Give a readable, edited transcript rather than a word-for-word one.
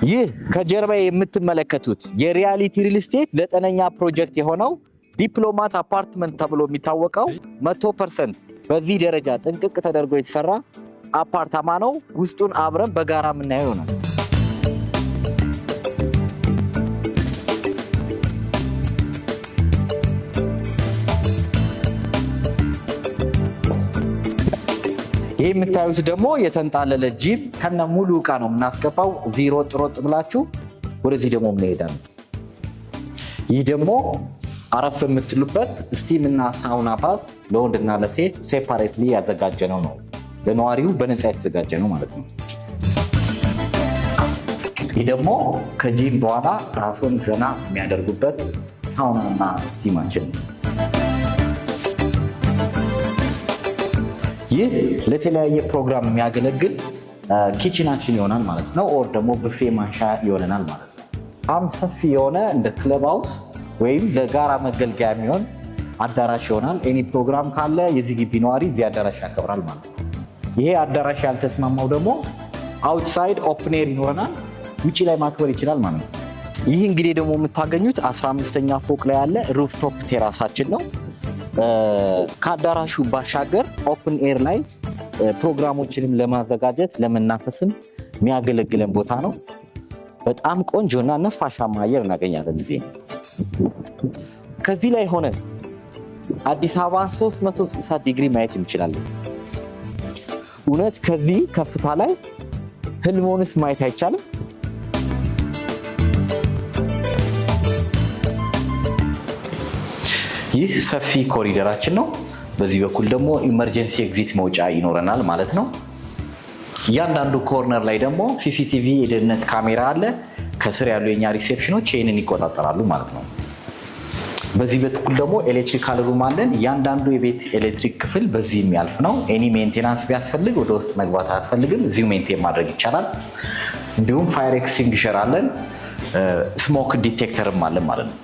ይህ ከጀርባ የምትመለከቱት የሪያሊቲ ሪል ስቴት 9ኛ ፕሮጀክት የሆነው ዲፕሎማት አፓርትመንት ተብሎ የሚታወቀው 100% በዚህ ደረጃ ጥንቅቅ ተደርጎ የተሰራ አፓርታማ ነው። ውስጡን አብረን በጋራ የምናየው ነው። ይህ የምታዩት ደግሞ የተንጣለለ ጂም ከነ ሙሉ ዕቃ ነው የምናስገባው። እዚህ ሮጥ ሮጥ ብላችሁ ወደዚህ ደግሞ እንሄዳለን። ይህ ደግሞ አረፍ የምትሉበት ስቲም እና ሳውና ባዝ ለወንድና ለሴት ሴፓሬትሊ ያዘጋጀነው ነው። ለነዋሪው በነፃ የተዘጋጀ ነው ማለት ነው። ይህ ደግሞ ከጂም በኋላ ራስን ዘና የሚያደርጉበት ሳውናና ስቲማችን ነው። ይህ ለተለያየ ፕሮግራም የሚያገለግል ኪችናችን ይሆናል ማለት ነው። ኦር ደግሞ ብፌ ማንሻ ይሆነናል ማለት ነው። በጣም ሰፊ የሆነ እንደ ክለብ ሃውስ ወይም ለጋራ መገልገያ የሚሆን አዳራሽ ይሆናል። ኤኒ ፕሮግራም ካለ የዚህ ግቢ ነዋሪ እዚህ አዳራሽ ያከብራል ማለት ነው። ይሄ አዳራሽ ያልተስማማው ደግሞ አውትሳይድ ኦፕን ኤር ይኖረናል፣ ውጭ ላይ ማክበር ይችላል ማለት ነው። ይህ እንግዲህ ደግሞ የምታገኙት 15ኛ ፎቅ ላይ ያለ ሩፍቶፕ ቴራሳችን ነው። ከአዳራሹ ባሻገር ኦፕን ኤር ላይ ፕሮግራሞችንም ለማዘጋጀት ለመናፈስም የሚያገለግለን ቦታ ነው። በጣም ቆንጆና ነፋሻማ አየር እናገኛለን። ጊዜ ከዚህ ላይ ሆነን አዲስ አበባ 360 ዲግሪ ማየት እንችላለን። እውነት ከዚህ ከፍታ ላይ ህልሞንስ ማየት አይቻልም? ይህ ሰፊ ኮሪደራችን ነው። በዚህ በኩል ደግሞ ኢመርጀንሲ ኤግዚት መውጫ ይኖረናል ማለት ነው። እያንዳንዱ ኮርነር ላይ ደግሞ ሲሲቲቪ የደህንነት ካሜራ አለ። ከስር ያሉ የኛ ሪሴፕሽኖች ይህንን ይቆጣጠራሉ ማለት ነው። በዚህ በኩል ደግሞ ኤሌክትሪካል ሩም አለን። እያንዳንዱ የቤት ኤሌክትሪክ ክፍል በዚህ የሚያልፍ ነው። ኤኒ ሜንቴናንስ ቢያስፈልግ ወደ ውስጥ መግባት አያስፈልግም፣ እዚሁ ሜንቴን ማድረግ ይቻላል። እንዲሁም ፋየር ኤክስቲንግሸር አለን፣ ስሞክ ዲቴክተርም አለን ማለት ነው።